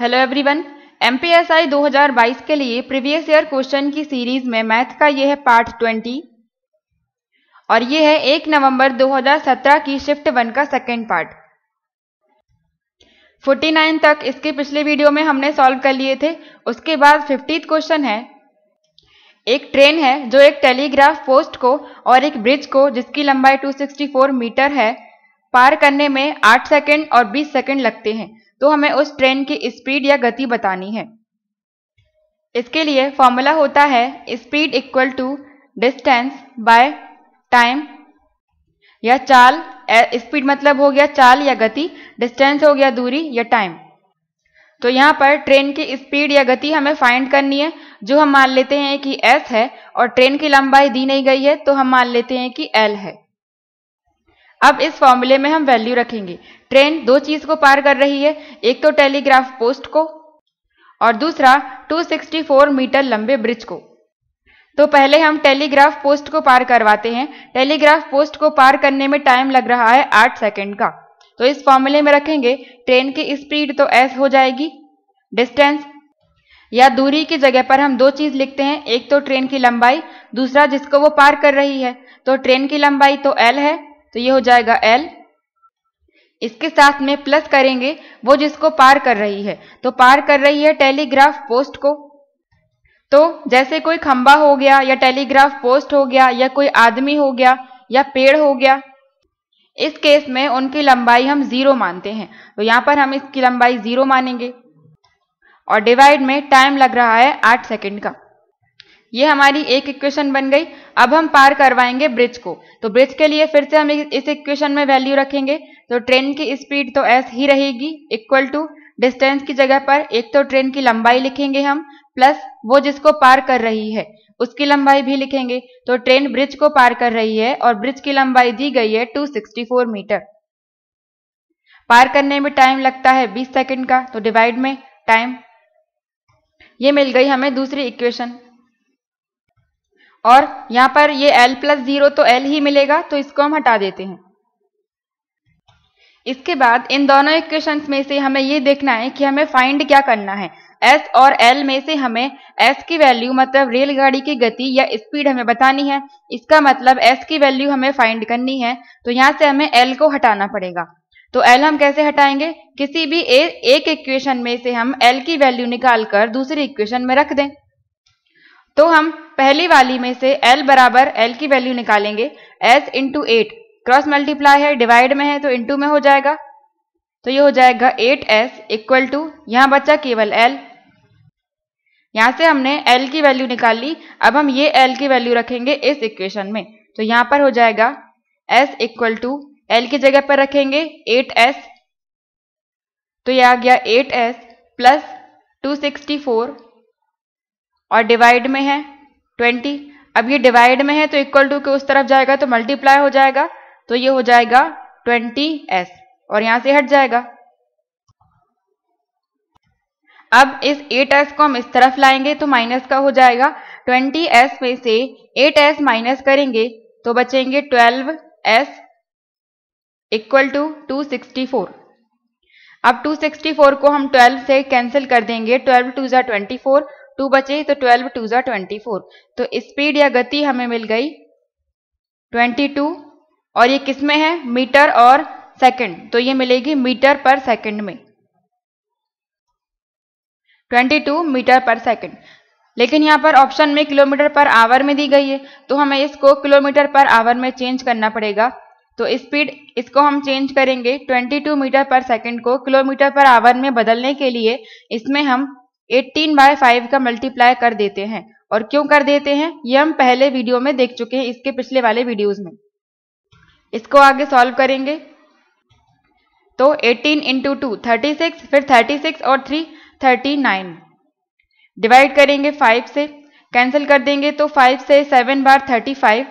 Hello everyone, MPSI 2022 के लिए previous year question की सीरीज में मैथ का ये है पार्ट 20 और ये है 1 नवंबर 2017 की शिफ्ट 1 का सेकेंड पार्ट। 49 तक इसके पिछले वीडियो में हमने सॉल्व कर लिए थे। उसके बाद 50th क्वेश्चन है, एक ट्रेन है जो एक टेलीग्राफ पोस्ट को और एक ब्रिज को जिसकी लंबाई 264 मीटर है पार करने में 8 सेकंड और 20 सेकंड लगते हैं, तो हमें उस ट्रेन की स्पीड या गति बतानी है। इसके लिए फॉर्मूला होता है speed equal to distance by time या चाल। स्पीड मतलब हो गया चाल या गति, डिस्टेंस हो गया दूरी या टाइम। तो यहाँ पर ट्रेन की स्पीड या गति हमें फाइंड करनी है, जो हम मान लेते हैं कि s है और ट्रेन की लंबाई दी नहीं गई है तो हम मान लेते हैं कि l है। अब इस फॉर्मूले में हम वैल्यू रखेंगे। ट्रेन दो चीज को पार कर रही है, एक तो टेलीग्राफ पोस्ट को और दूसरा 264 मीटर लंबे ब्रिज को। तो पहले हम टेलीग्राफ पोस्ट को पार करवाते हैं। टेलीग्राफ पोस्ट को पार करने में टाइम लग रहा है 8 सेकंड का, तो इस फॉर्मूले में रखेंगे ट्रेन की स्पीड तो s हो जाएगी, डिस्टेंस या दूरी की जगह पर हम दो चीज लिखते हैं, एक तो ट्रेन की लंबाई, दूसरा जिसको वो पार कर रही है। तो ट्रेन की लंबाई तो l है, तो ये हो जाएगा l। इसके साथ में प्लस करेंगे वो जिसको पार कर रही है, तो पार कर रही है टेलीग्राफ पोस्ट को। तो जैसे कोई खंबा हो गया या टेलीग्राफ पोस्ट हो गया या कोई आदमी हो गया या पेड़ हो गया, इस केस में उनकी लंबाई हम 0 मानते हैं, तो यहां पर हम इसकी लंबाई 0 मानेंगे और डिवाइड में टाइम लग रहा है 8 सेकंड का। ये हमारी एक इक्वेशन बन गई। अब हम पार करवाएंगे ब्रिज को, तो ब्रिज के लिए फिर से हम इस इक्वेशन में वैल्यू रखेंगे। तो ट्रेन की स्पीड तो s ही रहेगी, इक्वल टू डिस्टेंस की जगह पर एक तो ट्रेन की लंबाई लिखेंगे हम, प्लस वो जिसको पार कर रही है उसकी लंबाई भी लिखेंगे। तो ट्रेन ब्रिज को पार कर रही है और ब्रिज की लंबाई दी गई है 264 मीटर। पार करने में टाइम लगता है 20 सेकंड का, तो डिवाइड में टाइम। ये मिल गई हमें दूसरी इक्वेशन। और यहां पर ये l+0 तो l ही मिलेगा, तो इसको हम हटा देते हैं। इसके बाद इन दोनों इक्वेशंस में से हमें ये देखना है कि हमें फाइंड क्या करना है। s और l में से हमें s की वैल्यू मतलब रेलगाड़ी की गति या स्पीड हमें बतानी है। इसका मतलब s की वैल्यू हमें फाइंड करनी है, तो यहां से हमें l को हटाना पड़ेगा। तो l हम कैसे हटाएंगे, किसी भी एक इक्वेशन में से हम l की वैल्यू निकालकर दूसरी इक्वेशन में रख दें। तो हम पहली वाली में से l बराबर l की वैल्यू निकालेंगे, s इंटू 8 क्रॉस मल्टीप्लाई है, डिवाइड में है तो इंटू में हो जाएगा। तो ये हो जाएगा 8s इक्वल टू, यहां बचा केवल l। यहां से हमने l की वैल्यू निकाल ली। अब हम ये l की वैल्यू रखेंगे इस इक्वेशन में, तो यहां पर हो जाएगा s इक्वल टू, l की जगह पर रखेंगे 8s, तो ये आ गया 8s प्लस 264 और डिवाइड में है 20। अब ये डिवाइड में है तो इक्वल टू के उस तरफ जाएगा तो मल्टीप्लाई हो जाएगा, तो ये हो जाएगा 20s और यहां से हट जाएगा। अब इस 8s को हम इस तरफ लाएंगे तो माइनस का हो जाएगा। 20s में से 8s माइनस करेंगे तो बचेंगे 12s इक्वल टू 264। अब 264 को हम 12 से कैंसिल कर देंगे, 12 2 जा 24, 2 बचे तो 12 2 जा 24। तो स्पीड या गति हमें मिल गई 22 और ये किस में है, मीटर और सेकंड, तो ये मिलेगी मीटर पर सेकंड में, 22 मीटर पर सेकंड। लेकिन यहाँ पर ऑप्शन में किलोमीटर पर आवर में दी गई है, तो हमें इसको किलोमीटर पर आवर में चेंज करना पड़ेगा। तो स्पीड इसको हम चेंज करेंगे, 22 मीटर पर सेकंड को किलोमीटर पर आवर में बदलने के लिए इसमें हम 18/5 का मल्टीप्लाई कर देते हैं। और क्यों कर देते हैं ये हम पहले वीडियो में देख चुके हैं, इसके पिछले वाले वीडियोस में। इसको आगे सॉल्व करेंगे तो 18 इंटू 2 36, फिर 36 और 3 39, डिवाइड करेंगे 5 से, कैंसिल कर देंगे तो 5 से 7 बार 35,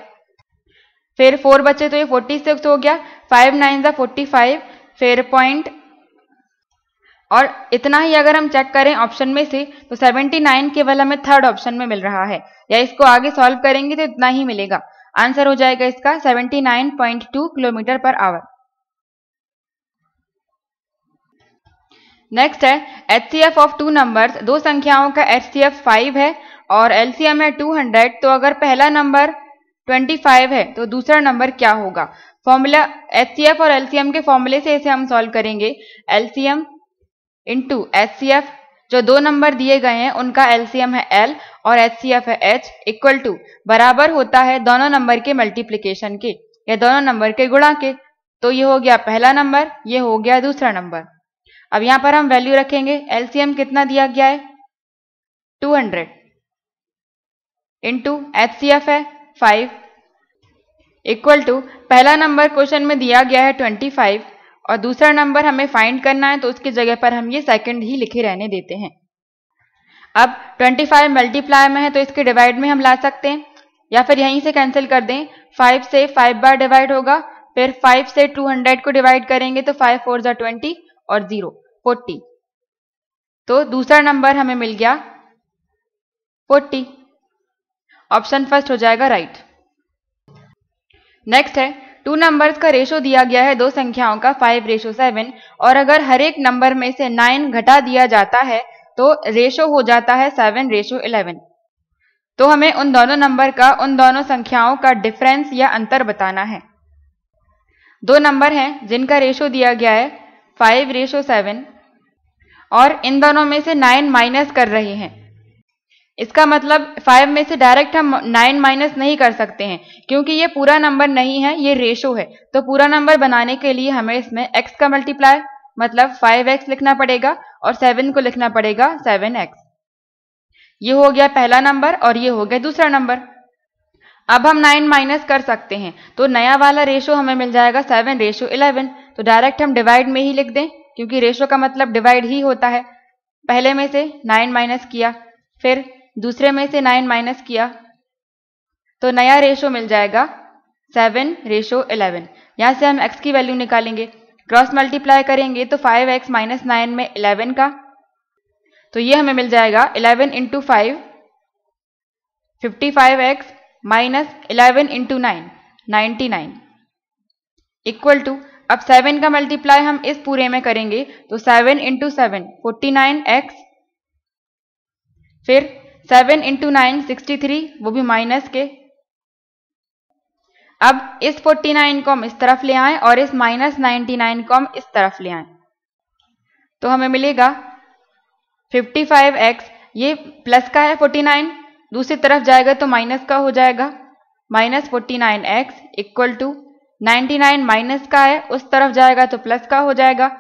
फिर 4 बचे तो ये 46 हो गया, 5 9 जा 45, फिर पॉइंट। और इतना ही अगर हम चेक करें ऑप्शन में से तो 79 केवल हमें थर्ड ऑप्शन में मिल रहा है, या इसको आगे सॉल्व करेंगे तो इतना ही मिलेगा। आंसर हो जाएगा इसका 79.2 किलोमीटर पर आवर। नेक्स्ट है HCF ऑफ टू नंबर्स, दो संख्याओं का HCF 5 है और LCM है 200, तो अगर पहला नंबर 25 है तो दूसरा नंबर क्या होगा। फॉर्मूला HCF और LCM के फॉर्मूले से इसे हम सॉल्व करेंगे। LCM इंटू HCF, जो दो नंबर दिए गए हैं उनका LCM है L और HCF है H, इक्वल टू बराबर होता है दोनों नंबर के मल्टीप्लिकेशन के या दोनों नंबर के गुणा के। तो ये हो गया पहला नंबर, ये हो गया दूसरा नंबर। अब यहां पर हम वैल्यू रखेंगे। LCM कितना दिया गया है 200 इंटू HCF है 5 इक्वल टू पहला नंबर क्वेश्चन में दिया गया है 25 और दूसरा नंबर हमें फाइंड करना है, तो उसकी जगह पर हम ये सेकंड ही लिखे रहने देते हैं। अब 25 मल्टीप्लाई में है तो इसके डिवाइड में हम ला सकते हैं या फिर यहीं से कैंसिल कर दें। 5 से 5 बार डिवाइड होगा, फिर 5 से 200 को डिवाइड करेंगे तो 5 4 जा 20 और 0 40, तो दूसरा नंबर हमें मिल गया 40। ऑप्शन फर्स्ट हो जाएगा राइट। नेक्स्ट है टू नंबर्स का रेशो दिया गया है दो संख्याओं का 5:7 और अगर हर एक नंबर में से 9 घटा दिया जाता है तो रेशो हो जाता है 7:11। तो हमें उन दोनों नंबर का, उन दोनों संख्याओं का डिफरेंस या अंतर बताना है। दो नंबर हैं जिनका रेशो दिया गया है 5:7 और इन दोनों में से 9 माइनस कर रहे हैं। इसका मतलब 5 में से डायरेक्ट हम 9 माइनस नहीं कर सकते हैं क्योंकि ये पूरा नंबर नहीं है, ये रेशो है। तो पूरा नंबर बनाने के लिए हमें इसमें x का मल्टीप्लाई मतलब 5x लिखना पड़ेगा और 7 को लिखना पड़ेगा 7x। ये हो गया पहला नंबर और ये हो गया दूसरा नंबर। अब हम 9 माइनस कर सकते हैं तो नया वाला रेशो हमें मिल जाएगा 7:11। तो डायरेक्ट हम डिवाइड में ही लिख दें क्योंकि रेशो का मतलब डिवाइड ही होता है। पहले में से 9 माइनस किया, फिर दूसरे में से 9 माइनस किया, तो नया रेशो मिल जाएगा 7:11। यहां से हम x की वैल्यू निकालेंगे, क्रॉस मल्टीप्लाई करेंगे तो 5x माइनस 9 में 11 का, तो ये हमें मिल जाएगा 11 into 5 55x minus 11 into 9 99 equal to, अब 7 का मल्टीप्लाई हम इस पूरे में करेंगे तो 7 इंटू 7 49x, फिर 7 इंटू 9 63, वो भी माइनस के। अब इस 49 को हम इस तरफ ले आएं और इस माइनस 99 को हम इस तरफ ले आएं तो हमें मिलेगा 55x, ये प्लस का है 49, दूसरी तरफ जाएगा तो माइनस का हो जाएगा minus 49x equal to 99 minus का है, उस तरफ जाएगा तो प्लस का हो जाएगा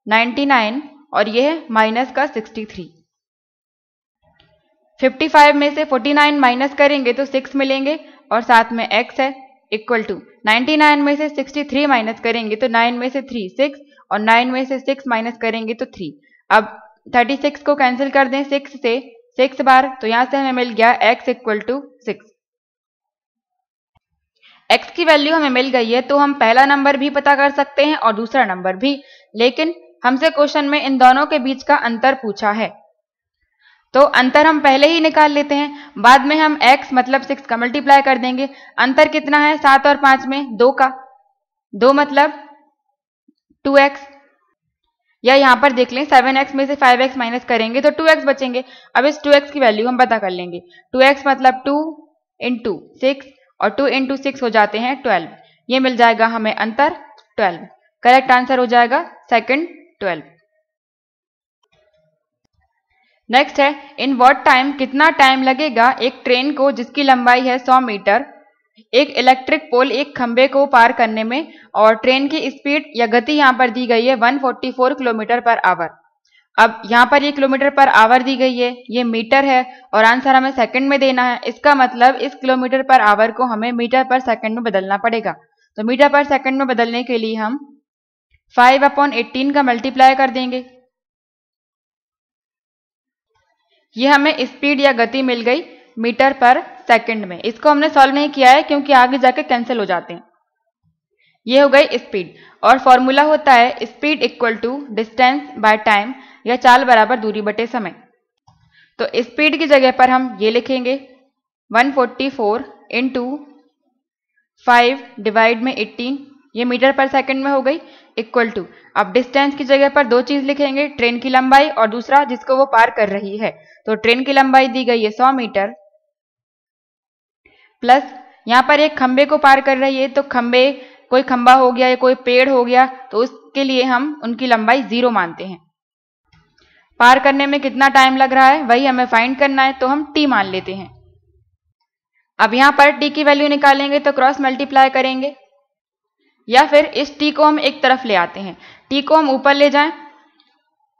99 और ये है माइनस का 63। 55 में से 49 माइनस करेंगे तो 6 मिलेंगे और साथ में x है इक्वल टू 99 में से 63 माइनस करेंगे तो 9 में से 3 6 और 9 में से 6 माइनस करेंगे तो 3। अब 36 को कैंसिल कर दें 6 से 6 बार, तो यहां से हमें मिल गया x इक्वल टू 6। x की वैल्यू हमें मिल गई है तो हम पहला नंबर भी पता कर सकते हैं और दूसरा नंबर भी, लेकिन हमसे क्वेश्चन में इन दोनों के बीच का अंतर पूछा है तो अंतर हम पहले ही निकाल लेते हैं। बाद में हम x मतलब 6 का मल्टीप्लाई कर देंगे। अंतर कितना है 7 और 5 में 2 का, 2 मतलब 2x, या यहां पर देख लें 7x में से 5x माइनस करेंगे तो 2x बचेंगे। अब इस 2x की वैल्यू हम पता कर लेंगे। 2x मतलब 2 इंटू 6 और 2 इंटू 6 हो जाते हैं 12, ये मिल जाएगा हमें अंतर 12। करेक्ट आंसर हो जाएगा सेकंड 12। नेक्स्ट है इन व्हाट टाइम, कितना टाइम लगेगा एक ट्रेन को जिसकी लंबाई है 100 मीटर एक इलेक्ट्रिक पोल एक खंबे को पार करने में, और ट्रेन की स्पीड या गति यहां पर दी गई है 144 किलोमीटर पर आवर। अब यहां पर ये किलोमीटर पर आवर दी गई है, ये मीटर है और आंसर हमें सेकंड में देना है। इसका मतलब इस किलोमीटर पर आवर को हमें मीटर पर सेकंड में बदलना पड़ेगा। तो मीटर पर सेकंड में बदलने के लिए हम 5/18 का मल्टीप्लाई कर देंगे। ये हमें स्पीड या गति मिल गई मीटर पर सेकंड में। इसको हमने सॉल्व नहीं किया है क्योंकि आगे जाके कैंसिल हो जाते हैं। ये हो गई स्पीड और फॉर्मूला होता है speed equal to distance by time या चाल बराबर दूरी बटे समय। तो स्पीड की जगह पर हम ये लिखेंगे 144 इंटू 5 डिवाइड में 18, ये मीटर पर सेकंड में हो गई। इक्वल टू, अब डिस्टेंस की जगह पर दो चीज लिखेंगे, ट्रेन की लंबाई और दूसरा जिसको वो पार कर रही है। तो ट्रेन की लंबाई दी गई है 100 मीटर, प्लस यहाँ पर एक खंबे को पार कर रही है, तो खंबे, कोई खंबा हो गया या कोई पेड़ हो गया, तो उसके लिए हम उनकी लंबाई 0 मानते हैं। पार करने में कितना टाइम लग रहा है वही हमें फाइंड करना है, तो हम t मान लेते हैं। अब यहाँ पर t की वैल्यू निकालेंगे तो क्रॉस मल्टीप्लाई करेंगे, या फिर इस t को हम एक तरफ ले आते हैं, t को हम ऊपर ले जाएं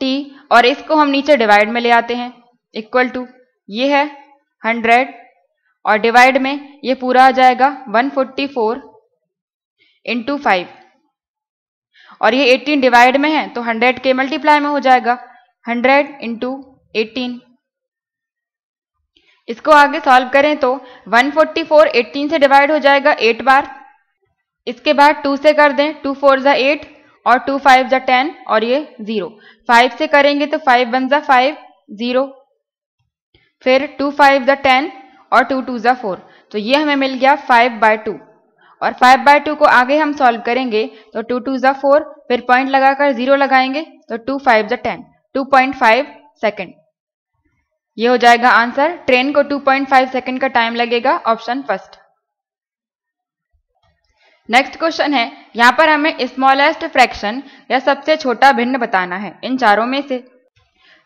t, और इसको हम नीचे डिवाइड में ले आते हैं, इक्वल टू ये है 100 और डिवाइड में ये पूरा आ जाएगा 144 इंटू 5, और ये 18 डिवाइड में है तो 100 के मल्टीप्लाई में हो जाएगा 100 इंटू 18। इसको आगे सॉल्व करें तो 144 18 से डिवाइड हो जाएगा 8 बार, इसके बाद 2 से कर दें, 2 4 जा 8 और 2 5 जा 10 और ये 0, 5 से करेंगे तो 5 1 जा 5 0, फिर 2 5 जा 10 और 2 2 जा 4, तो ये हमें मिल गया 5/2, और 5/2 को आगे हम सॉल्व करेंगे तो 2 2 जा 4, फिर पॉइंट लगाकर 0 लगाएंगे तो 2 5 जा 10, 2.5 सेकेंड। ये हो जाएगा आंसर। ट्रेन को 2.5 सेकेंड का टाइम लगेगा, ऑप्शन फर्स्ट। नेक्स्ट क्वेश्चन है, यहाँ पर हमें स्मॉलेस्ट फ्रैक्शन या सबसे छोटा भिन्न बताना है इन चारों में से।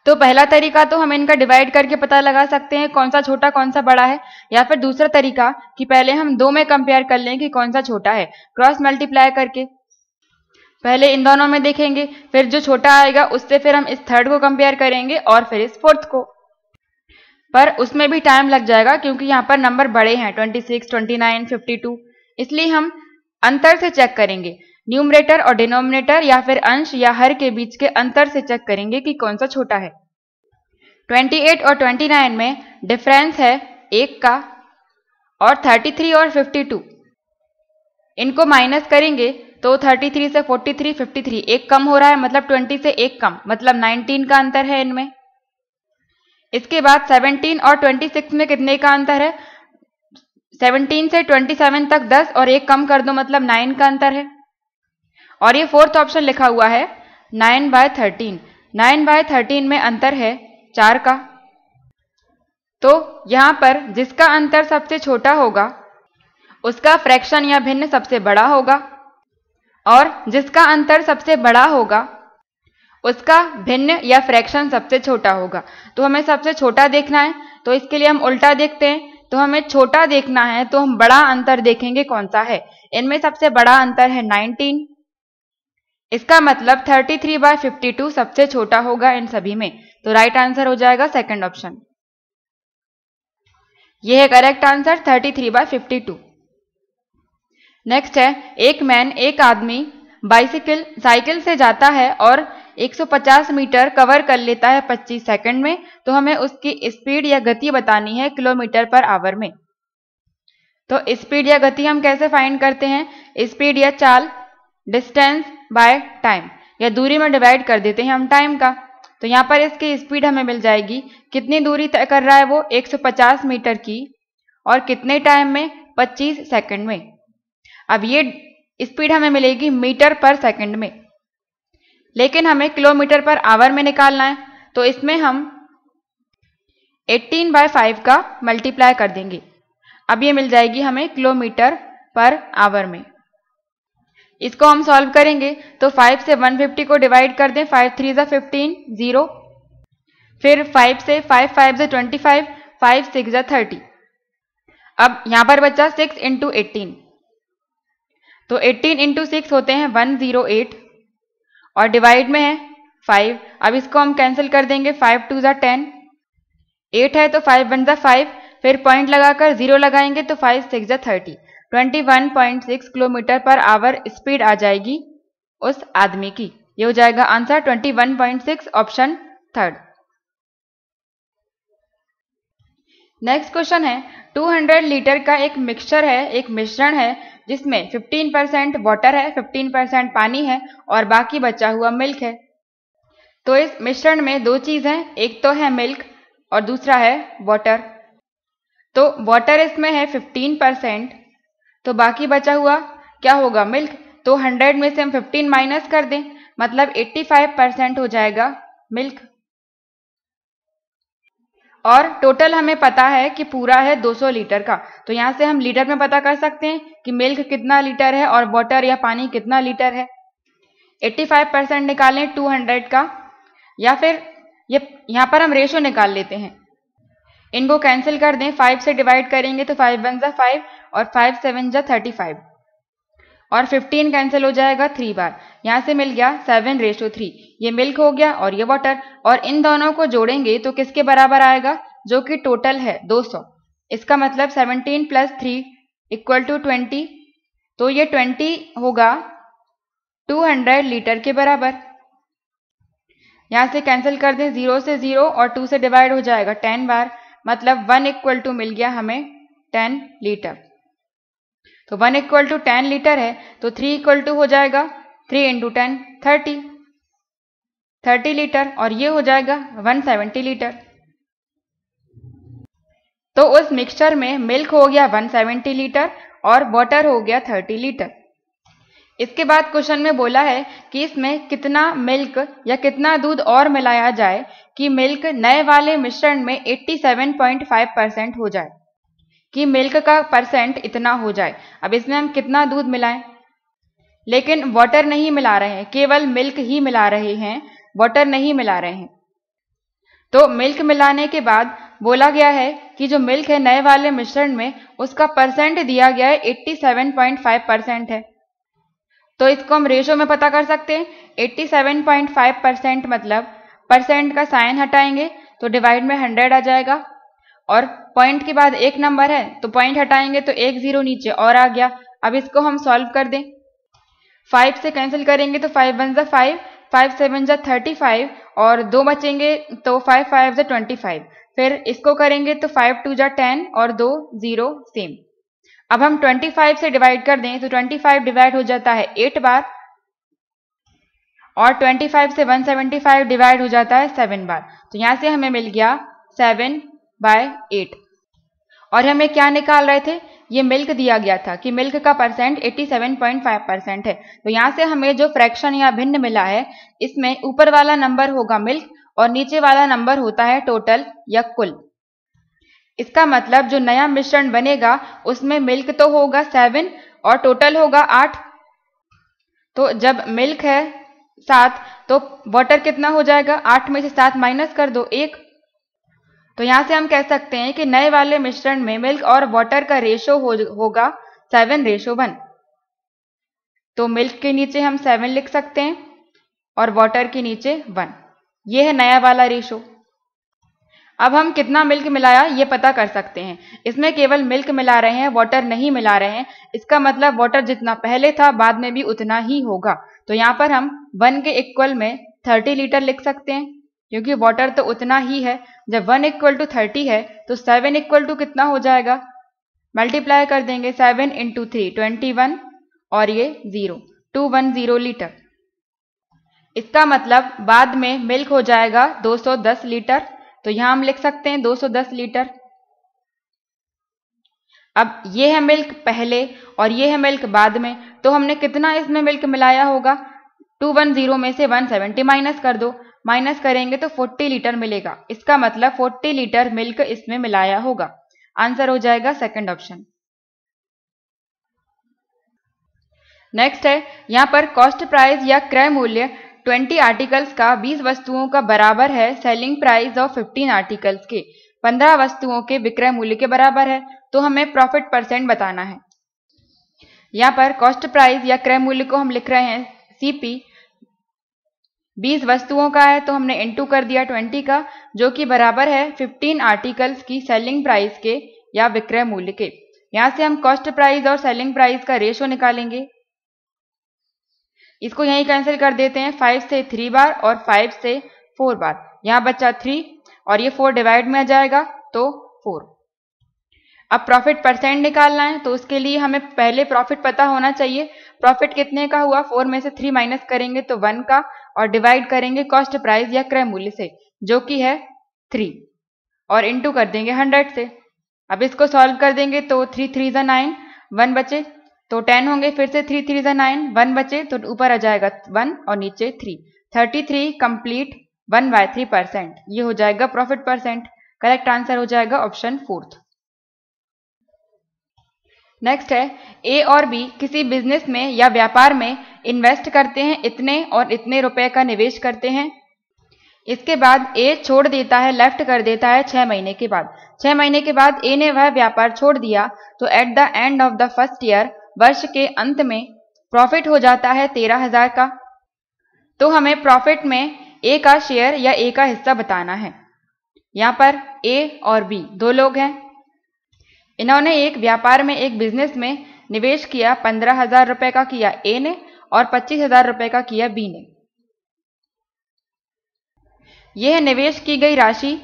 तो पहला तरीका तो हम इनका डिवाइड करके पता लगा सकते हैं कौन सा छोटा कौन सा बड़ा है, या फिर दूसरा तरीका कि पहले हम दो में कंपेयर कर लें कि कौन सा छोटा है, क्रॉस मल्टीप्लाई करके पहले इन दोनों में देखेंगे, फिर जो छोटा आएगा उससे फिर हम इस थर्ड को कंपेयर करेंगे और फिर इस फोर्थ को। पर उसमें भी टाइम लग जाएगा क्योंकि यहाँ पर नंबर बड़े हैं 26, 29, 52, इसलिए हम अंतर से चेक करेंगे, न्यूमरेटर और डिनोमिनेटर या फिर अंश या हर के बीच के अंतर से चेक करेंगे कि कौन सा छोटा है। 28 और 29 में डिफरेंस है 1 का, और 33 और 52 इनको माइनस करेंगे तो 33 से 43, 53 एक कम हो रहा है, मतलब 20 से एक कम, मतलब 19 का अंतर है इनमें। इसके बाद 17 और 26 में कितने का अंतर है, 17 से 27 तक 10 और एक कम कर दो, मतलब 9 का अंतर है। और ये फोर्थ ऑप्शन लिखा हुआ है 9/13, 9/13 में अंतर है 4 का। तो यहां पर जिसका अंतर सबसे छोटा होगा उसका फ्रैक्शन या भिन्न सबसे बड़ा होगा, और जिसका अंतर सबसे बड़ा होगा उसका भिन्न या फ्रैक्शन सबसे छोटा होगा। तो हमें सबसे छोटा देखना है तो इसके लिए हम उल्टा देखते हैं, तो हमें छोटा देखना है तो हम बड़ा अंतर देखेंगे कौन सा है। इनमें सबसे बड़ा अंतर है 19, इसका मतलब 33/52 सबसे छोटा होगा इन सभी में, तो राइट आंसर हो जाएगा सेकंड ऑप्शन। यह है करेक्ट आंसर 33/52। नेक्स्ट है, एक आदमी साइकिल से जाता है और 150 मीटर कवर कर लेता है 25 सेकंड में, तो हमें उसकी स्पीड या गति बतानी है किलोमीटर पर आवर में। तो स्पीड या गति हम कैसे फाइंड करते हैं, स्पीड या चाल डिस्टेंस बाय टाइम, या दूरी में डिवाइड कर देते हैं हम टाइम का। तो यहाँ पर इसकी स्पीड हमें मिल जाएगी, कितनी दूरी तय कर रहा है वो 150 मीटर की, और कितने टाइम में 25 सेकंड में। अब ये स्पीड हमें मिलेगी मीटर पर सेकंड में, लेकिन हमें किलोमीटर पर आवर में निकालना है, तो इसमें हम 18/5 का मल्टीप्लाई कर देंगे। अब ये मिल जाएगी हमें किलोमीटर पर आवर में। इसको हम सॉल्व करेंगे तो 5 से 150 को डिवाइड कर दें, 5 3 जा 15 0, फिर 5 से 5 5 जा 25, 5 6 जा 30। अब यहां पर बचा 6 इंटू 18, तो 18 इंटू 6 होते हैं 108, और डिवाइड में है 5। अब इसको हम कैंसिल कर देंगे, 5 2 जा 10, 8 है तो 5 1 जा 5, फिर पॉइंट लगाकर 0 लगाएंगे तो 5 6 जा 30, 21.6 किलोमीटर पर आवर स्पीड आ जाएगी उस आदमी की। ये हो जाएगा answer 21.6, option third. Next question है, 200 लीटर का एक मिक्सचर है, एक मिश्रण है जिसमें 15% वाटर है, 15% पानी है और बाकी बचा हुआ मिल्क है। तो इस मिश्रण में दो चीज हैं, एक तो है मिल्क और दूसरा है वाटर। तो वाटर इसमें है 15%, तो बाकी बचा हुआ क्या होगा, मिल्क। तो 100 में से हम 15 माइनस कर दें, मतलब 85% हो जाएगा मिल्क। और टोटल हमें पता है कि पूरा है 200 लीटर का, तो यहाँ से हम लीटर में पता कर सकते हैं कि मिल्क कितना लीटर है और वाटर या पानी कितना लीटर है। 85% निकालें 200 का, या फिर ये यहाँ पर हम रेशो निकाल लेते हैं। इनको कैंसिल कर दें, 5 से डिवाइड करेंगे तो 5 1 जा 5 और 5 7 जा 35 और 15 कैंसिल हो जाएगा 3 बार। यहाँ से मिल गया 7:3। ये मिल्क हो गया और ये वाटर, और इन दोनों को जोड़ेंगे तो किसके बराबर आएगा, जो कि टोटल है 200। इसका मतलब 17 + 3 = 20, तो ये 20 होगा 200 लीटर के बराबर। यहाँ से कैंसिल कर दें, 0 से 0 और 2 से डिवाइड हो जाएगा 10 बार, मतलब 1 मिल गया हमें 10 लीटर। तो 1 = 10 लीटर है, तो 3 हो जाएगा 3 × 10 30 लीटर, और ये हो जाएगा 170 लीटर। तो उस मिक्सचर में मिल्क हो गया 170 लीटर और वाटर हो गया 30 लीटर। इसके बाद क्वेश्चन में बोला है कि इसमें कितना मिल्क या कितना दूध और मिलाया जाए कि मिल्क नए वाले मिश्रण में 87.5% हो जाए, कि मिल्क का परसेंट इतना हो जाए। अब इसमें हम कितना दूध मिलाएं, लेकिन वाटर नहीं मिला रहे हैं, केवल मिल्क ही मिला रहे हैं, वाटर नहीं मिला रहे हैं। तो मिल्क मिलाने के बाद बोला गया है कि जो मिल्क है नए वाले मिश्रण में, उसका परसेंट दिया गया है 87.5% है। तो इसको हम रेशो में पता कर सकते हैं। 87.5% मतलब परसेंट का साइन हटाएंगे तो डिवाइड में 100 आ जाएगा, और पॉइंट के बाद एक नंबर है तो पॉइंट हटाएंगे तो एक जीरो नीचे और आ गया। अब इसको हम सॉल्व कर दें, 5 से कैंसिल करेंगे तो 5 1 जा 5, 5 7 जा 35 और 2 बचेंगे तो 5 5 जा 25। फिर इसको करेंगे तो 5 2 जा 10 और 2 0 सेम। अब हम 25 से डिवाइड कर दें तो 25 डिवाइड हो जाता है 8 बार, और 25 से 175 डिवाइड हो जाता है 7 बार। तो यहाँ से हमें मिल गया 7/8। और हमें क्या निकाल रहे थे, ये मिल्क दिया गया था कि मिल्क का परसेंट 87.5% है। तो यहाँ से हमें जो फ्रैक्शन या भिन्न मिला है, इसमें ऊपर वाला नंबर होगा मिल्क और नीचे वाला नंबर होता है टोटल या कुल। इसका मतलब जो नया मिश्रण बनेगा उसमें मिल्क तो होगा 7 और टोटल होगा 8। तो जब मिल्क है 7 तो वाटर कितना हो जाएगा, 8 में से 7 माइनस कर दो 1। तो यहाँ से हम कह सकते हैं कि नए वाले मिश्रण में मिल्क और वाटर का रेशो होगा 7:1। तो मिल्क के नीचे हम 7 लिख सकते हैं और वाटर के नीचे 1। ये है नया वाला रेशो। अब हम कितना मिल्क मिलाया ये पता कर सकते हैं। इसमें केवल मिल्क मिला रहे हैं, वाटर नहीं मिला रहे हैं। इसका मतलब वाटर जितना पहले था बाद में भी उतना ही होगा। तो यहाँ पर हम 1 के इक्वल में 30 लीटर लिख सकते हैं, क्योंकि वाटर तो उतना ही है। जब 1 = 30 है तो 7 = कितना हो जाएगा, मल्टीप्लाई कर देंगे 7 × 3 21 और ये 0 210 लीटर। इसका मतलब बाद में मिल्क हो जाएगा 210 लीटर। तो यहाँ हम लिख सकते हैं 210 लीटर। अब ये है मिल्क पहले और ये है मिल्क बाद में, तो हमने कितना इसमें मिल्क मिलाया होगा, 210 में से 170 माइनस कर दो, माइनस करेंगे तो 40 लीटर मिलेगा। इसका मतलब 40 लीटर मिल्क इसमें मिलाया होगा। आंसर हो जाएगा सेकंड ऑप्शन। नेक्स्ट है, यहाँ पर कॉस्ट प्राइस या क्रय मूल्य 20 आर्टिकल्स का 20 वस्तुओं का बराबर है सेलिंग प्राइस ऑफ 15 आर्टिकल्स के 15 वस्तुओं के विक्रय मूल्य के बराबर है। तो हमें प्रॉफिट परसेंट बताना है। यहाँ पर कॉस्ट प्राइस या क्रय मूल्य को हम लिख रहे हैं CP, 20 वस्तुओं का है तो हमने इनटू कर दिया 20 का, जो कि बराबर है 15 आर्टिकल्स की सेलिंग प्राइस के या विक्रय मूल्य के। यहाँ से हम कॉस्ट प्राइस और सेलिंग प्राइस का रेशो निकालेंगे। इसको यहीं कैंसिल कर देते हैं, 5 से 3 बार और 5 से 4 बार। यहाँ बचा 3 और ये 4 डिवाइड में आ जाएगा तो 4। अब प्रॉफिट परसेंट निकालना है तो उसके लिए हमें पहले प्रॉफिट पता होना चाहिए। प्रॉफिट कितने का हुआ, 4 में से 3 माइनस करेंगे तो 1 का, और डिवाइड करेंगे कॉस्ट प्राइस या क्रय मूल्य से जो कि है 3, और इनटू कर देंगे 100 से। अब इसको सॉल्व कर देंगे तो 3 3 जा 9, 1 बचे तो 10 होंगे, फिर से 3 3 9, 1 बचे तो ऊपर आ जाएगा 1 और नीचे 3। 33 कंप्लीट 1/3%, ये हो जाएगा प्रॉफिट परसेंट। करेक्ट आंसर हो जाएगा ऑप्शन 4। नेक्स्ट है, ए और बी किसी बिजनेस में या व्यापार में इन्वेस्ट करते हैं, इतने और इतने रुपए का निवेश करते हैं। इसके बाद ए छोड़ देता है, लेफ्ट कर देता है 6 महीने के बाद। 6 महीने के बाद ए ने वह व्यापार छोड़ दिया, तो at the end of the first year, वर्ष के अंत में प्रॉफिट हो जाता है 13,000 का। तो हमें प्रॉफिट में ए का शेयर या ए का हिस्सा बताना है। यहाँ पर ए और बी दो लोग हैं। इन्होंने एक व्यापार में, एक बिजनेस में निवेश किया। 15,000 रुपए का किया ए ने और 25,000 रुपए का किया बी ने। यह है निवेश की गई राशि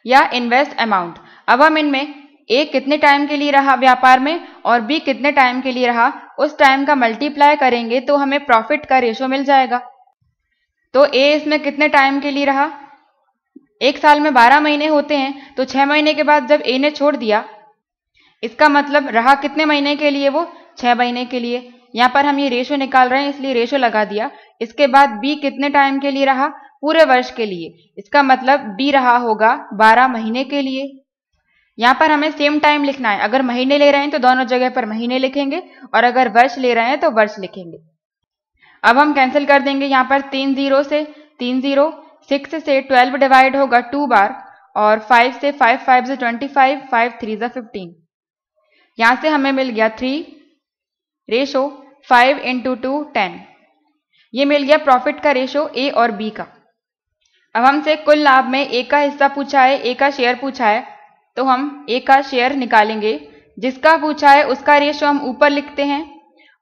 या इन्वेस्ट अमाउंट। अब हम इनमें ए कितने टाइम के लिए रहा व्यापार में और बी कितने टाइम के लिए रहा, उस टाइम का मल्टीप्लाई करेंगे तो हमें प्रॉफिट का रेशो मिल जाएगा। तो ए इसमें कितने टाइम के लिए रहा, एक साल में 12 महीने होते हैं, तो 6 महीने के बाद जब ए ने छोड़ दिया, इसका मतलब रहा कितने महीने के लिए, वो 6 महीने के लिए। यहाँ पर हम ये रेशो निकाल रहे हैं इसलिए रेशो लगा दिया। इसके बाद बी कितने टाइम के लिए रहा, पूरे वर्ष के लिए, इसका मतलब बी रहा होगा 12 महीने के लिए। यहाँ पर हमें सेम टाइम लिखना है। अगर महीने ले रहे हैं तो दोनों जगह पर महीने लिखेंगे और अगर वर्ष ले रहे हैं तो वर्ष लिखेंगे। अब हम कैंसिल कर देंगे। यहाँ पर 3 0 से 3 0, 6 से 12 डिवाइड होगा 2 बार और 5 से 5 5 से 25, 5 3 से 15। यहाँ से हमें मिल गया 3 रेशो 5 × 2 10। ये मिल गया प्रॉफिट का रेशो ए और बी का। अब हमसे कुल लाभ में ए का हिस्सा पूछा है, ए का शेयर पूछा है, तो हम ए का शेयर निकालेंगे। जिसका पूछा है उसका रेशो हम ऊपर लिखते हैं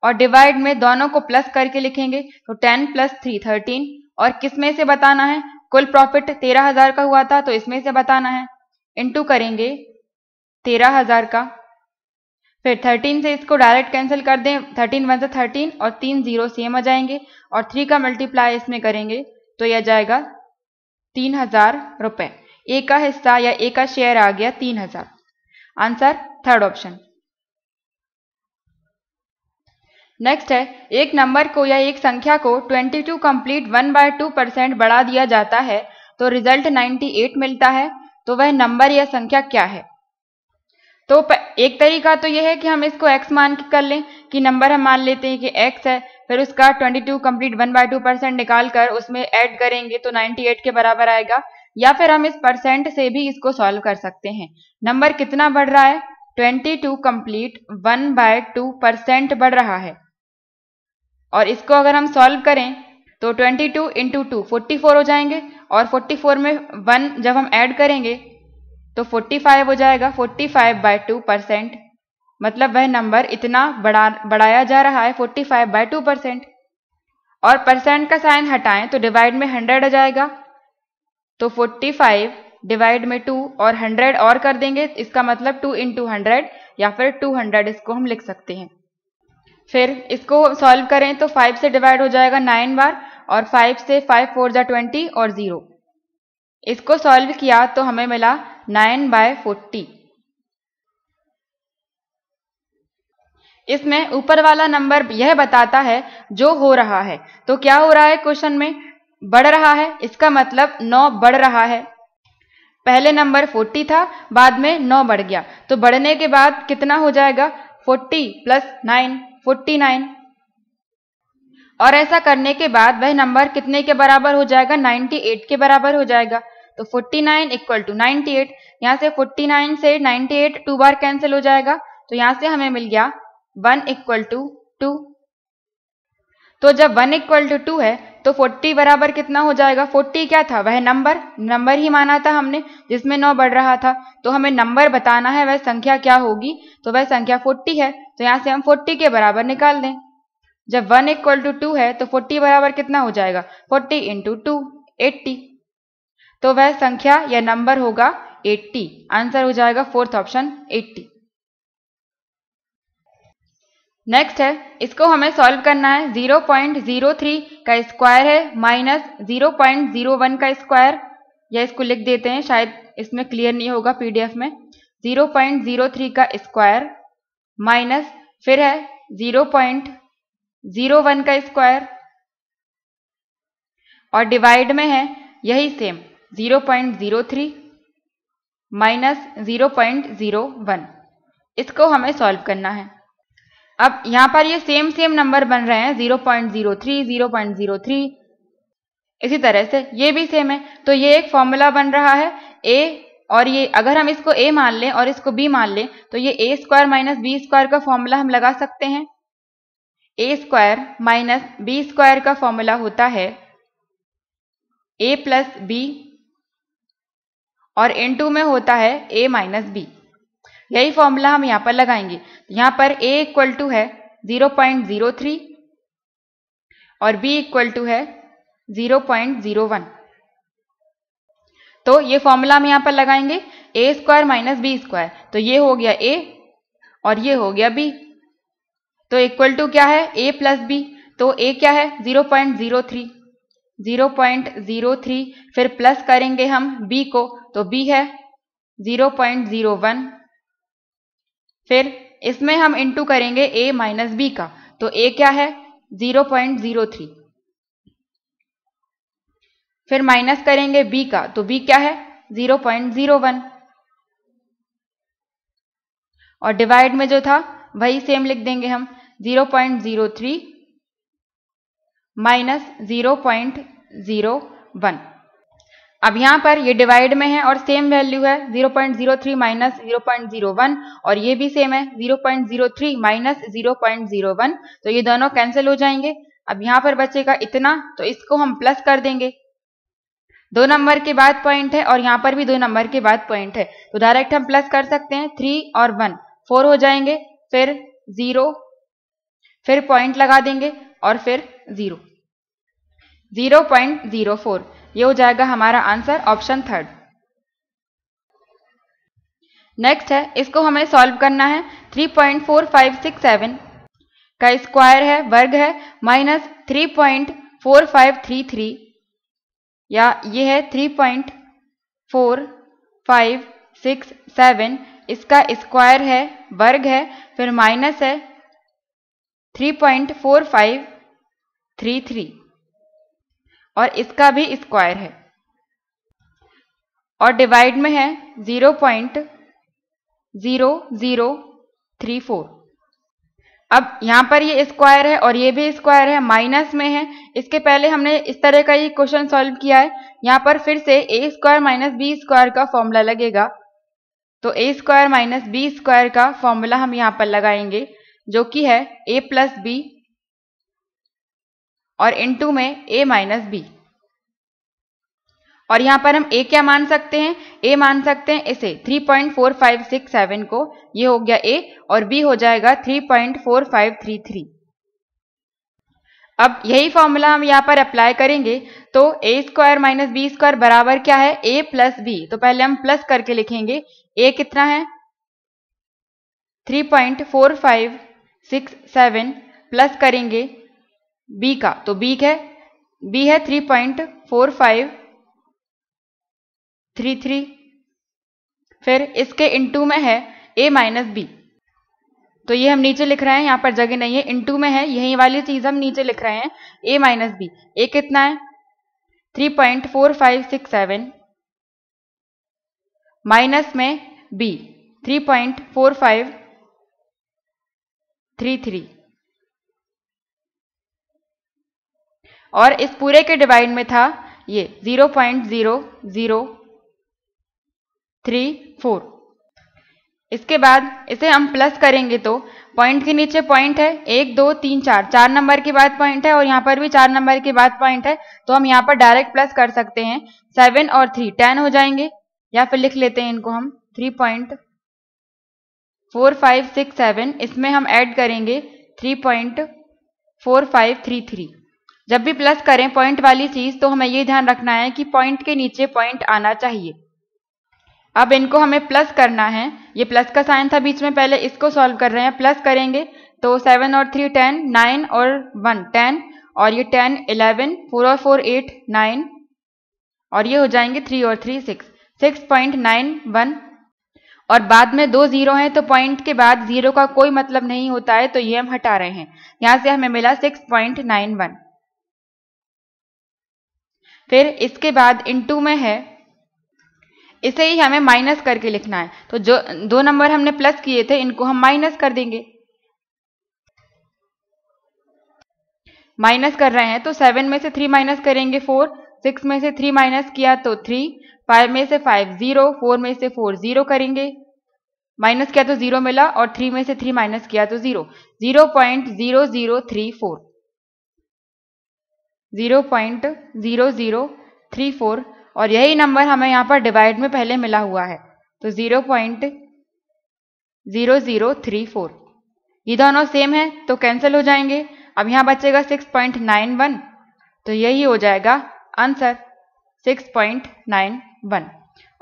और डिवाइड में दोनों को प्लस करके लिखेंगे। तो 10 + 3 13। और किस में से बताना है, कुल प्रॉफिट 13,000 का हुआ था तो इसमें से बताना है। इनटू करेंगे 13,000 का, फिर 13 से इसको डायरेक्ट कैंसिल कर दें। 13 1 से 13 और 3 0 सेम आ जाएंगे और 3 का मल्टीप्लाई इसमें करेंगे तो यह जाएगा 3,000 रुपए। ए का हिस्सा या ए का शेयर आ गया 3,000। Answer third option. नेक्स्ट है, एक नंबर को या एक संख्या को 22 कंप्लीट 1/2% बढ़ा दिया जाता है तो रिजल्ट 98 मिलता है। तो वह नंबर या संख्या क्या है। तो एक तरीका तो यह है कि हम इसको x मान के कर लें कि नंबर हम मान लेते हैं कि x है, फिर उसका 22 कंप्लीट 1/2% निकाल कर उसमें ऐड करेंगे तो 98 के बराबर आएगा। या फिर हम इस परसेंट से भी इसको सॉल्व कर सकते हैं। नंबर कितना बढ़ रहा है, 22 कंप्लीट 1/2% बढ़ रहा है। और इसको अगर हम सॉल्व करें तो 22 × 2 44 हो जाएंगे और 44 में 1 जब हम ऐड करेंगे तो 45 हो जाएगा। 45/2%, मतलब वह नंबर इतना बढ़ाया जा रहा है 45/2%। और परसेंट का साइन हटाएं तो डिवाइड में 100 आ जाएगा। तो 45 डिवाइड में 2 और 100 और कर देंगे, इसका मतलब 2 × 100 या फिर 200 इसको हम लिख सकते हैं। फिर इसको सॉल्व करें तो 5 से डिवाइड हो जाएगा 9 बार और 5 से 5 4 जा 20 और 0। इसको सॉल्व किया तो हमें मिला 9/40। इसमें ऊपर वाला नंबर यह बताता है जो हो रहा है। तो क्या हो रहा है क्वेश्चन में, बढ़ रहा है, इसका मतलब 9 बढ़ रहा है। पहले नंबर 40 था, बाद में 9 बढ़ गया, तो बढ़ने के बाद कितना हो जाएगा, 40 + 9 49। और ऐसा करने के बाद वह नंबर कितने के बराबर हो जाएगा, 98 के बराबर हो जाएगा। तो 49 = 98। यहाँ से 49 से 98 2 बार कैंसिल हो जाएगा, तो यहाँ से हमें मिल गया 1 = 2। तो जब 1 = 2 है तो 40 बराबर कितना हो जाएगा, 40 क्या था, वह नंबर ही माना था हमने जिसमें 9 बढ़ रहा था। तो हमें नंबर बताना है वह संख्या क्या होगी, तो वह संख्या 40 है। तो यहाँ से हम 40 के बराबर निकाल दें। जब 1 = 2 है तो 40 बराबर कितना हो जाएगा, 40 × 2 80। तो वह संख्या या नंबर होगा 80। आंसर हो जाएगा फोर्थ ऑप्शन 80। नेक्स्ट है, इसको हमें सॉल्व करना है। 0.03 का स्क्वायर है माइनस 0.01 का स्क्वायर, या इसको लिख देते हैं, शायद इसमें क्लियर नहीं होगा पीडीएफ में। 0.03 का स्क्वायर माइनस फिर है 0.01 का स्क्वायर, और डिवाइड में है यही सेम 0.03 माइनस 0.01। इसको हमें सॉल्व करना है। अब यहां पर ये सेम नंबर बन रहे हैं 0.03, 0.03, इसी तरह से ये भी सेम है, तो ये एक फॉर्मूला बन रहा है a, और ये अगर हम इसको a मान लें और इसको b मान लें तो ये a square minus B square का फॉर्मूला हम लगा सकते हैं। a square minus B square का फॉर्मूला होता है a प्लस बी, और इनटू में होता है a माइनस बी। यही फॉर्मूला हम यहाँ पर लगाएंगे। यहाँ पर a इक्वल टू है 0.03 और b इक्वल टू है 0.01। तो ये फॉर्मूला हम यहाँ पर लगाएंगे a square minus B square, तो ये हो गया a और ये हो गया b, तो इक्वल टू क्या है a प्लस b, तो a क्या है 0.03, 0.03, फिर प्लस करेंगे हम b को, तो b है 0.01, फिर इसमें हम इंटू करेंगे a माइनस बी का, तो a क्या है 0.03, फिर माइनस करेंगे b का, तो b क्या है 0.01, और डिवाइड में जो था वही सेम लिख देंगे हम 0.03 माइनस 0.01। अब यहाँ पर ये डिवाइड में है और सेम वैल्यू है 0.03 माइनस 0.01, और ये भी सेम है 0.03 माइनस 0.01, तो ये दोनों कैंसिल हो जाएंगे। अब यहाँ पर बचेगा इतना, तो इसको हम प्लस कर देंगे। 2 नंबर के बाद पॉइंट है और यहाँ पर भी 2 नंबर के बाद पॉइंट है, तो डायरेक्ट हम प्लस कर सकते हैं। 3 और 1 4 हो जाएंगे, फिर 0, फिर पॉइंट लगा देंगे और फिर 0, 0.04। ये हो जाएगा हमारा आंसर, ऑप्शन 3। नेक्स्ट है, इसको हमें सॉल्व करना है। 3.4567 का स्क्वायर है, वर्ग है, माइनस 3.4533, या ये है 3.4567, इसका स्क्वायर है, वर्ग है, फिर माइनस है 3.4533, और इसका भी स्क्वायर है, और डिवाइड में है 0.0034। अब यहाँ पर ये स्क्वायर है और ये भी स्क्वायर है, माइनस में है। इसके पहले हमने इस तरह का ही क्वेश्चन सॉल्व किया है। यहाँ पर फिर से a square minus B square का फॉर्मूला लगेगा, तो a square minus B square का फॉर्मूला हम यहाँ पर लगाएंगे, जो कि है a प्लस बी और इनटू में a माइनस बी, और यहाँ पर हम a क्या मान सकते हैं, a मान सकते हैं इसे 3.4567 को, ये हो गया a, और b हो जाएगा 3.4533। अब यही फॉर्मूला हम यहाँ पर अप्लाई करेंगे, तो a square minus B square बराबर क्या है a प्लस बी, तो पहले हम प्लस करके लिखेंगे। a कितना है 3.4567, प्लस करेंगे b का, तो b है 3.4533, फिर इसके इनटू में है a माइनस बी, तो ये हम नीचे लिख रहे हैं, यहाँ पर जगह नहीं है, इनटू में है, यही वाली चीज हम नीचे लिख रहे हैं, a माइनस बी। a कितना है 3.4567 माइनस में b 3.4533, और इस पूरे के डिवाइड में था ये 0.0034। इसके बाद इसे हम प्लस करेंगे, तो पॉइंट के नीचे पॉइंट है, 1 2 3 4 नंबर के बाद पॉइंट है, और यहाँ पर भी 4 नंबर के बाद पॉइंट है, तो हम यहाँ पर डायरेक्ट प्लस कर सकते हैं। 7 और 3 10 हो जाएंगे, या फिर लिख लेते हैं इनको हम 3.4567, इसमें हम ऐड करेंगे 3.4533। जब भी प्लस करें पॉइंट वाली चीज, तो हमें ये ध्यान रखना है कि पॉइंट के नीचे पॉइंट आना चाहिए। अब इनको हमें प्लस करना है, ये प्लस का साइन था बीच में, पहले इसको सॉल्व कर रहे हैं। प्लस करेंगे तो 7 और 3 10, 9 और 1 10, और ये 10 11, 4 और 4 8 9, और ये हो जाएंगे 3 और 3 6, 6.91, और बाद में 2 जीरो हैं तो पॉइंट के बाद जीरो का कोई मतलब नहीं होता है, तो ये हम हटा रहे हैं। यहां से हमें मिला 6.91। फिर इसके बाद इनटू में है, इसे ही हमें माइनस करके लिखना है। तो जो 2 नंबर हमने प्लस किए थे इनको हम माइनस कर देंगे। माइनस कर रहे हैं तो 7 में से 3 माइनस करेंगे 4, 6 में से 3 माइनस किया तो 3, 5 में से 5 0, 4 में से 4 0 करेंगे, माइनस किया तो 0 मिला, और 3 में से 3 माइनस किया तो 0, 0.0034, 0.0034। और यही नंबर हमें यहाँ पर डिवाइड में पहले मिला हुआ है, तो 0.0034। ये दोनों सेम है तो कैंसिल हो जाएंगे। अब यहाँ बचेगा 6.91, तो यही हो जाएगा आंसर, 6.91।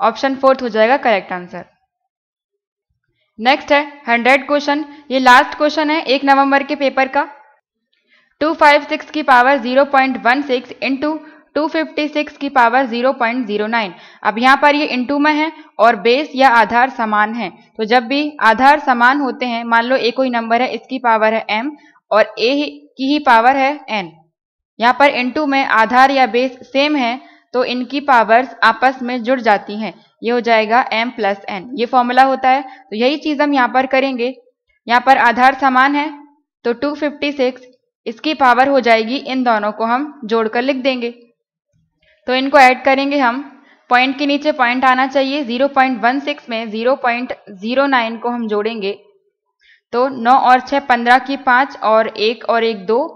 ऑप्शन 4 हो जाएगा करेक्ट आंसर। नेक्स्ट है 100 क्वेश्चन। ये लास्ट क्वेश्चन है 1 नवंबर के पेपर का। 256 की पावर 0.16 इंटू 256 की पावर 0.09। अब यहाँ पर ये इंटू में है और बेस या आधार समान है, तो जब भी आधार समान होते हैं, मान लो ए कोई नंबर है, इसकी पावर है m और ए की ही पावर है n, यहाँ पर इंटू में आधार या बेस सेम है तो इनकी पावर्स आपस में जुड़ जाती हैं, ये हो जाएगा m प्लस n, ये फॉर्मूला होता है। तो यही चीज हम यहाँ पर करेंगे। यहाँ पर आधार समान है तो 256, इसकी पावर हो जाएगी, इन दोनों को हम जोड़कर लिख देंगे। तो इनको ऐड करेंगे हम, पॉइंट के नीचे पॉइंट आना चाहिए, 0.16 में 0.09 को हम जोड़ेंगे तो 9 और 6 15 की 5 और 1 और 1 2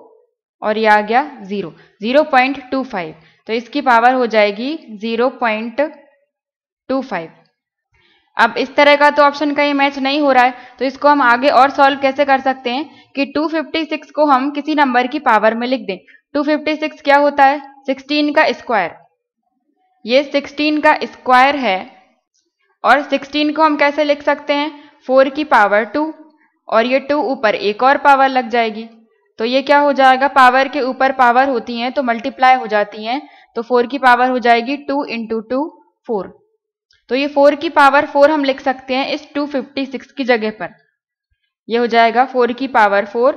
और ये आ गया 0, 0.25। तो इसकी पावर हो जाएगी 0.25। अब इस तरह का तो ऑप्शन कहीं मैच नहीं हो रहा है, तो इसको हम आगे और सॉल्व कैसे कर सकते हैं कि 256 को हम किसी नंबर की पावर में लिख दें। 256 क्या होता है, 16 का स्क्वायर, ये 16 का स्क्वायर है। और 16 को हम कैसे लिख सकते हैं, 4 की पावर 2 और ये 2 ऊपर एक और पावर लग जाएगी, तो ये क्या हो जाएगा, पावर के ऊपर पावर होती हैं तो मल्टीप्लाई हो जाती हैं, तो 4 की पावर हो जाएगी 2 इंटू 2 4। तो ये 4 की पावर 4 हम लिख सकते हैं इस 256 की जगह पर, ये हो जाएगा 4 की पावर 4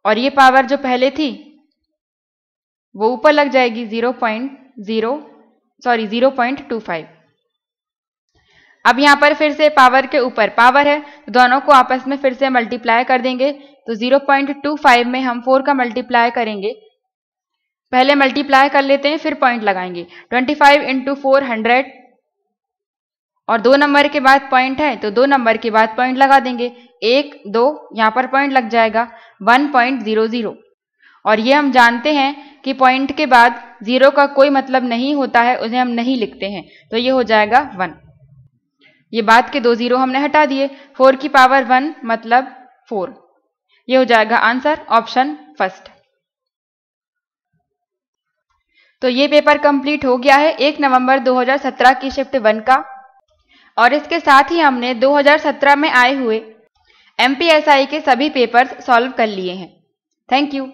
और ये पावर जो पहले थी वो ऊपर लग जाएगी 0.25। अब यहाँ पर फिर से पावर के ऊपर पावर है तो दोनों को आपस में फिर से मल्टीप्लाई कर देंगे, तो 0.25 में हम 4 का मल्टीप्लाई करेंगे, पहले मल्टीप्लाई कर लेते हैं फिर पॉइंट लगाएंगे। 25 इंटू 4 100 और 2 नंबर के बाद पॉइंट है तो 2 नंबर के बाद पॉइंट लगा देंगे, 1 2 यहाँ पर पॉइंट लग जाएगा 1.00। और ये हम जानते हैं कि पॉइंट के बाद जीरो का कोई मतलब नहीं होता है, उसे हम नहीं लिखते हैं, तो ये हो जाएगा 1। ये बाद के 2 जीरो हमने हटा दिए, 4 की पावर 1 मतलब 4, ये हो जाएगा आंसर, ऑप्शन फर्स्ट। तो ये पेपर कंप्लीट हो गया है 1 नवंबर 2017 की शिफ्ट 1 का, और इसके साथ ही हमने 2017 में आए हुए MPSI के सभी पेपर्स सॉल्व कर लिए हैं। Thank you.